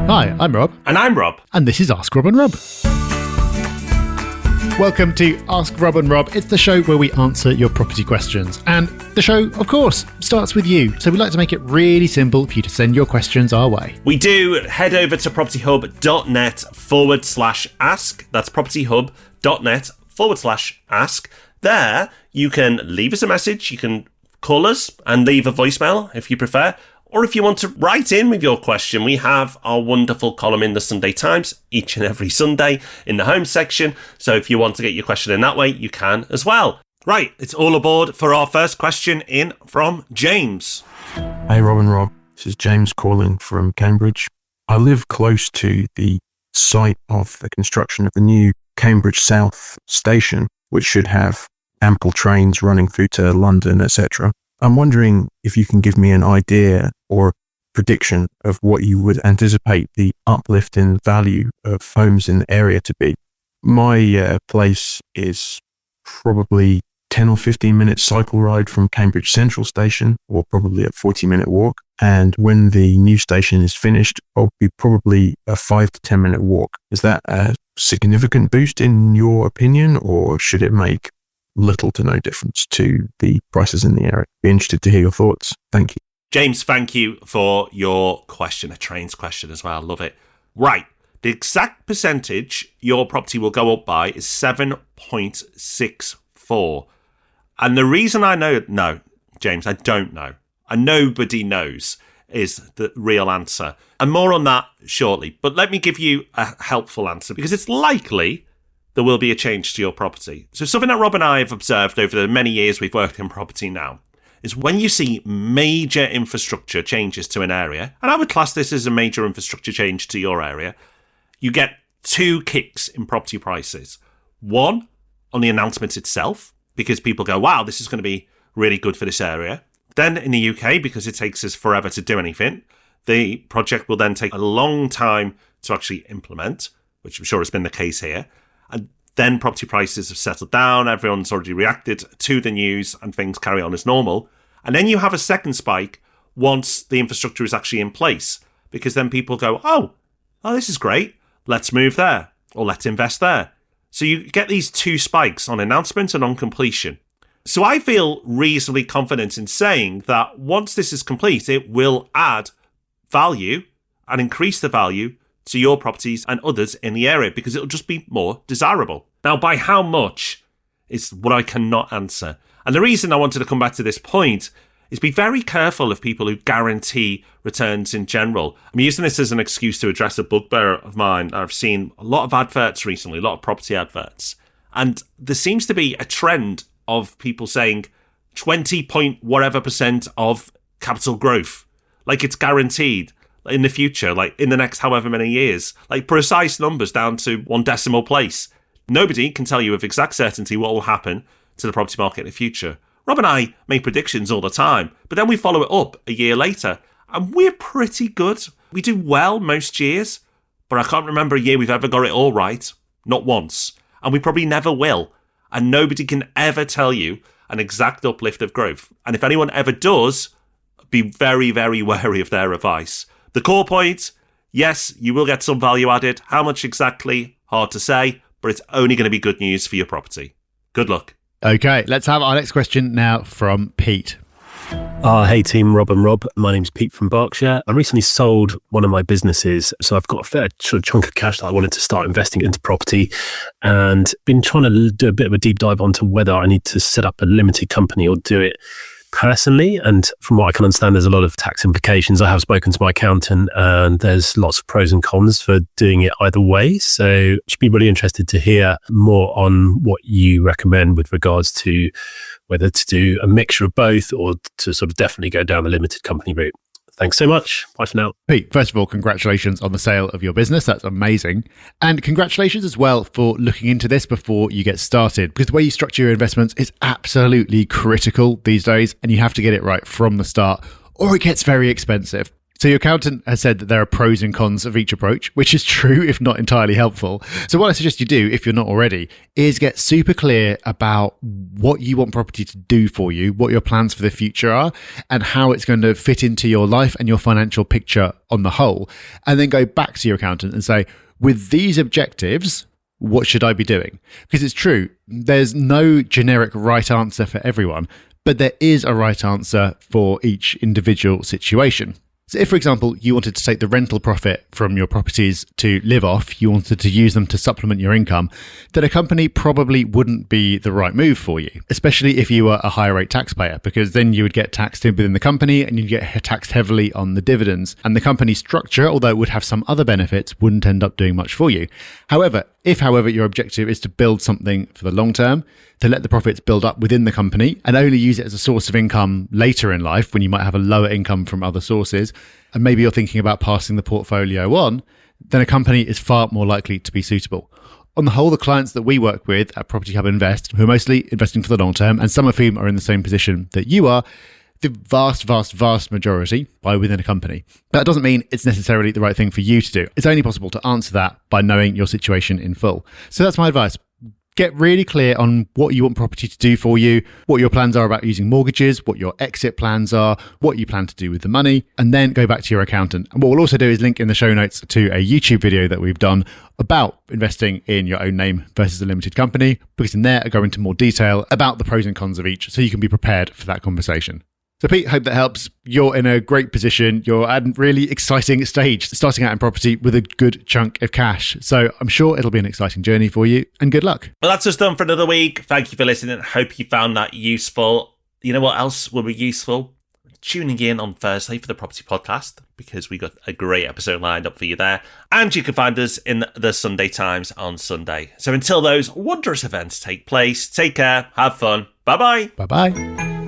Hi, I'm Rob. And I'm Rob. And this is Ask Rob and Rob. Welcome to Ask Rob and Rob. It's the show where we answer your property questions. And the show, of course, starts with you. So we like to make it really simple for you to send your questions our way. We do. Head over to propertyhub.net/ask. That's propertyhub.net/ask. There, you can leave us a message. You can call us and leave a voicemail if you prefer. Or if you want to write in with your question, we have our wonderful column in the Sunday Times each and every Sunday in the home section. So if you want to get your question in that way, you can as well. Right, it's all aboard for our first question in from James. Hey, Rob and Rob. This is James calling from Cambridge. I live close to the site of the construction of the new Cambridge South station, which should have ample trains running through to London, etc. I'm wondering if you can give me an idea or prediction of what you would anticipate the uplift in value of homes in the area to be. My place is probably 10 or 15 minute cycle ride from Cambridge Central Station, or probably a 40-minute walk. And when the new station is finished, I'll be probably a 5 to 10 minute walk. Is that a significant boost in your opinion, or should it make little to no difference to the prices in the area? Be interested to hear your thoughts. Thank you. James, thank you for your question, a trains question as well. Love it. Right. The exact percentage your property will go up by is 7.64. And the reason I know, no, James, I don't know, and nobody knows, is the real answer. And more on that shortly. But let me give you a helpful answer, because it's likely there will be a change to your property. So something that Rob and I have observed over the many years we've worked in property now is when you see major infrastructure changes to an area, and I would class this as a major infrastructure change to your area, you get two kicks in property prices. One, on the announcement itself, because people go, wow, this is going to be really good for this area. Then in the UK, because it takes us forever to do anything, the project will then take a long time to actually implement, which I'm sure has been the case here. And then property prices have settled down, everyone's already reacted to the news, and things carry on as normal. And then you have a second spike once the infrastructure is actually in place, because then people go, oh, this is great, let's move there, or let's invest there. So you get these two spikes on announcement and on completion. So I feel reasonably confident in saying that once this is complete, it will add value and increase the value to your properties and others in the area, because it'll just be more desirable. Now, by how much is what I cannot answer. And the reason I wanted to come back to this point is be very careful of people who guarantee returns in general. I'm using this as an excuse to address a bugbear of mine. I've seen a lot of adverts recently, a lot of property adverts. And there seems to be a trend of people saying 20 point whatever % of capital growth. Like it's guaranteed in the future, like in the next however many years, like precise numbers down to one decimal place. Nobody can tell you with exact certainty what will happen to the property market in the future. Rob and I make predictions all the time, but then we follow it up a year later, and we're pretty good. We do well most years, but I can't remember a year we've ever got it all right. Not once. And we probably never will. And nobody can ever tell you an exact uplift of growth. And if anyone ever does, be very, very wary of their advice. The core point, yes, you will get some value added. How much exactly? Hard to say, but it's only going to be good news for your property. Good luck. Okay, let's have our next question now from Pete. Hey team, Rob and Rob. My name's Pete from Berkshire. I recently sold one of my businesses, so I've got a fair sort of chunk of cash that I wanted to start investing into property, and been trying to do a bit of a deep dive onto whether I need to set up a limited company or do it personally. And from what I can understand, there's a lot of tax implications. I have spoken to my accountant, and there's lots of pros and cons for doing it either way. So should be really interested to hear more on what you recommend with regards to whether to do a mixture of both or to sort of definitely go down the limited company route. Thanks so much. Bye for now. Pete, first of all, congratulations on the sale of your business. That's amazing. And congratulations as well for looking into this before you get started, because the way you structure your investments is absolutely critical these days, and you have to get it right from the start or it gets very expensive. So your accountant has said that there are pros and cons of each approach, which is true, if not entirely helpful. So what I suggest you do, if you're not already, is get super clear about what you want property to do for you, what your plans for the future are, and how it's going to fit into your life and your financial picture on the whole. And then go back to your accountant and say, with these objectives, what should I be doing? Because it's true, there's no generic right answer for everyone, but there is a right answer for each individual situation. So if, for example, you wanted to take the rental profit from your properties to live off, you wanted to use them to supplement your income, then a company probably wouldn't be the right move for you, especially if you were a higher rate taxpayer, because then you would get taxed within the company and you'd get taxed heavily on the dividends. And the company structure, although it would have some other benefits, wouldn't end up doing much for you. However, your objective is to build something for the long term, to let the profits build up within the company and only use it as a source of income later in life when you might have a lower income from other sources, and maybe you're thinking about passing the portfolio on, then a company is far more likely to be suitable. On the whole, the clients that we work with at Property Hub Invest, who are mostly investing for the long term, and some of whom are in the same position that you are, the vast majority buy within a company. That doesn't mean it's necessarily the right thing for you to do. It's only possible to answer that by knowing your situation in full. So that's my advice. Get really clear on what you want property to do for you, what your plans are about using mortgages, what your exit plans are, what you plan to do with the money, and then go back to your accountant. And what we'll also do is link in the show notes to a YouTube video that we've done about investing in your own name versus a limited company, because in there I go into more detail about the pros and cons of each, so you can be prepared for that conversation. So Pete, hope that helps. You're in a great position. You're at a really exciting stage, starting out in property with a good chunk of cash. So I'm sure it'll be an exciting journey for you, and good luck. Well, that's us done for another week. Thank you for listening. Hope you found that useful. You know what else will be useful? Tuning in on Thursday for the Property Podcast, because we got a great episode lined up for you there. And you can find us in the Sunday Times on Sunday. So until those wondrous events take place, take care, have fun. Bye-bye. Bye-bye.